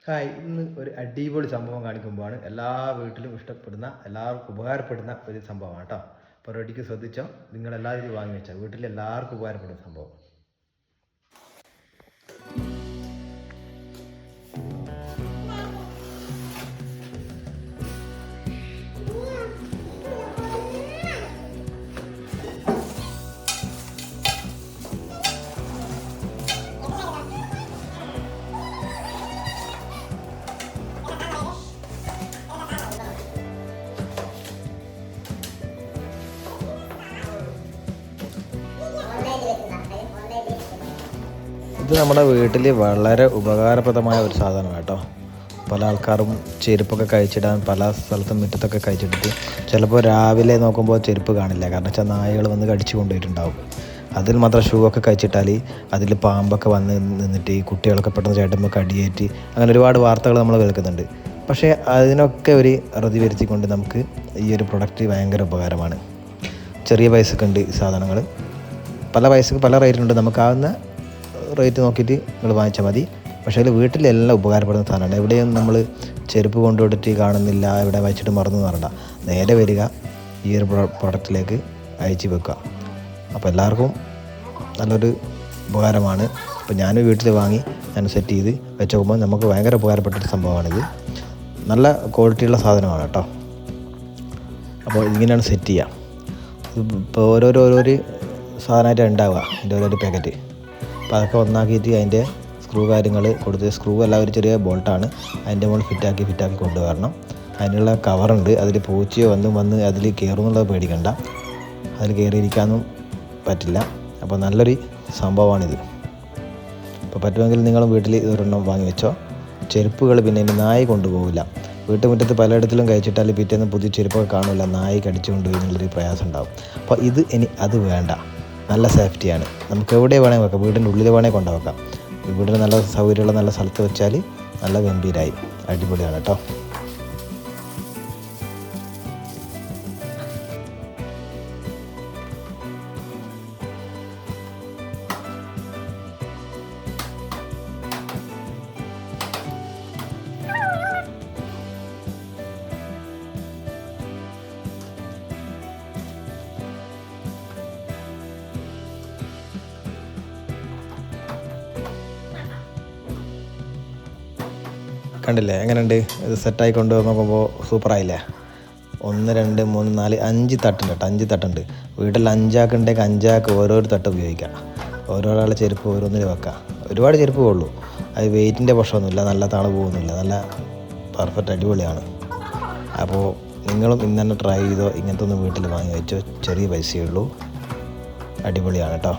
Hi, ഇന്ന് ഒരു അടിപൊളി സംഭവം കാണിക്കുമ്പോഴാണ് എല്ലാ വീട്ടിലും ഇഷ്ടപ്പെടുന്ന എല്ലാവർക്കും ഉപകാരപ്പെടുന്ന ഒരു സംഭവമാണ് കേട്ടോ. അപ്പോൾ റെഡിക്ക് ശ്രദ്ധിച്ചോ, നിങ്ങളെല്ലാവരും ഇത് വാങ്ങി വെച്ചോ. വീട്ടിൽ എല്ലാവർക്കും ഉപകാരപ്പെടുന്ന സംഭവം. ഇത് നമ്മുടെ വീട്ടിൽ വളരെ ഉപകാരപ്രദമായ ഒരു സാധനമാണ് കേട്ടോ. പല ആൾക്കാരും ചെരുപ്പൊക്കെ കഴിച്ചിടാൻ പല സ്ഥലത്തും മുറ്റത്തൊക്കെ കഴിച്ചിട്ടിട്ട് ചിലപ്പോൾ രാവിലെ നോക്കുമ്പോൾ ചെരുപ്പ് കാണില്ല. കാരണം വെച്ചാൽ നായകൾ വന്ന് കടിച്ചു കൊണ്ടുപോയിട്ടുണ്ടാവും. അതിൽ മാത്രം ഷൂ ഒക്കെ കഴിച്ചിട്ടാൽ അതിൽ പാമ്പൊക്കെ വന്ന് നിന്നിട്ട് ഈ കുട്ടികളൊക്കെ പെട്ടെന്ന് ചേട്ടുമ്പോൾ കടിയേറ്റ് അങ്ങനെ ഒരുപാട് വാർത്തകൾ നമ്മൾ കേൾക്കുന്നുണ്ട്. പക്ഷേ അതിനൊക്കെ ഒരു അറുതി വരുത്തിക്കൊണ്ട് നമുക്ക് ഈ ഒരു പ്രൊഡക്റ്റ് ഭയങ്കര ഉപകാരമാണ്. ചെറിയ പൈസക്ക് ഉണ്ട് ഈ സാധനങ്ങൾ. പല പൈസക്ക് പല റേറ്റിനുണ്ട്. നമുക്കാവുന്ന റേറ്റ് നോക്കിയിട്ട് നിങ്ങൾ വാങ്ങിച്ചാൽ മതി. പക്ഷേ അതിൽ വീട്ടിലെല്ലാം ഉപകാരപ്പെടുന്ന സാധനമാണ്. എവിടെയും നമ്മൾ ചെരുപ്പ് കൊണ്ടുപോയിട്ട് കാണുന്നില്ല, എവിടെ വെച്ചിട്ട് മറന്നു പറഞ്ഞ നേരെ വരിക ഈ ഒരു പ്രൊഡക്റ്റിലേക്ക് അയച്ച് വെക്കുക. അപ്പോൾ എല്ലാവർക്കും നല്ലൊരു ഉപകാരമാണ്. അപ്പോൾ ഞാൻ വീട്ടിൽ വാങ്ങി ഞാൻ സെറ്റ് ചെയ്ത് വെച്ച് നോക്കുമ്പോൾ നമുക്ക് ഭയങ്കര ഉപകാരപ്പെട്ടൊരു സംഭവമാണിത്. നല്ല ക്വാളിറ്റിയുള്ള സാധനമാണ് കേട്ടോ. അപ്പോൾ ഇങ്ങനെയാണ് സെറ്റ് ചെയ്യുക. ഇപ്പോൾ ഓരോരോ സാധനമായിട്ട് ഉണ്ടാവുക, അതിൻ്റെ ഓരോരോ പാക്കറ്റ്. അപ്പോൾ അതൊക്കെ ഒന്നാക്കിയിട്ട് അതിൻ്റെ സ്ക്രൂ കാര്യങ്ങൾ കൊടുത്ത്, സ്ക്രൂ എല്ലാം ഒരു ചെറിയ ബോൾട്ടാണ്, അതിൻ്റെ മുകളിൽ ഫിറ്റാക്കി കൊണ്ടുവരണം. അതിനുള്ള കവറുണ്ട്. അതിൽ പൂച്ചയോ വന്ന് അതിൽ കയറുമെന്നുള്ളത് പേടിക്കണ്ട. അതിൽ കയറിയിരിക്കാനൊന്നും പറ്റില്ല. അപ്പോൾ നല്ലൊരു സംഭവമാണിത്. അപ്പോൾ പറ്റുമെങ്കിൽ നിങ്ങളും വീട്ടിൽ ഇതൊരെണ്ണം വാങ്ങി വെച്ചോ. ചെരുപ്പുകൾ പിന്നെ ഇനി നായി കൊണ്ടുപോകില്ല. വീട്ടുമുറ്റത്ത് പലയിടത്തിലും കഴിച്ചിട്ടാൽ പിറ്റേന്ന് പുതിയ ചെരുപ്പൊക്കെ കാണില്ല, നായി കടിച്ചു കൊണ്ടുപോയി എന്നുള്ളൊരു പ്രയാസം ഉണ്ടാവും. അപ്പോൾ ഇത് ഇനി അത് വേണ്ട. നല്ല സേഫ്റ്റിയാണ്. നമുക്ക് എവിടെ വേണമെങ്കിൽ വെക്കാം. വീടിൻ്റെ ഉള്ളിൽ വേണമെങ്കിൽ കൊണ്ടുവെക്കാം. വീടിന് നല്ല സൗകര്യമുള്ള നല്ല സ്ഥലത്ത് വെച്ചാൽ നല്ല ഗംഭീരമായി അടിപൊളിയാണ് കേട്ടോ. കണ്ടില്ലേ എങ്ങനെയുണ്ട്? ഇത് സെറ്റായി കൊണ്ട് നോക്കുമ്പോൾ സൂപ്പറായില്ലേ? 1 2 3 4 5 തട്ടുണ്ട് കേട്ടോ. 5 തട്ടുണ്ട്. വീട്ടിൽ 5 ആൾക്ക് ഉണ്ടെങ്കിൽ 5 ആൾക്ക് ഓരോരോ തട്ട് ഉപയോഗിക്കാം. ഓരോരാളെ ചെരുപ്പ് ഓരോന്നിൽ വെക്കാം. ഒരുപാട് ചെരുപ്പ് ഉള്ളൂ. അത് വെയിറ്റിൻ്റെ പ്രശ്നമൊന്നുമില്ല, നല്ല താള് പോകുന്നില്ല, നല്ല പെർഫെക്റ്റ് അടിപൊളിയാണ്. അപ്പോൾ നിങ്ങളും ഇന്ന് തന്നെ ട്രൈ ചെയ്തോ. ഇങ്ങനത്തെ ഒന്ന് വീട്ടിൽ വാങ്ങി വെച്ചോ. ചെറിയ പൈസയേ ഉള്ളൂ, അടിപൊളിയാണ് കേട്ടോ.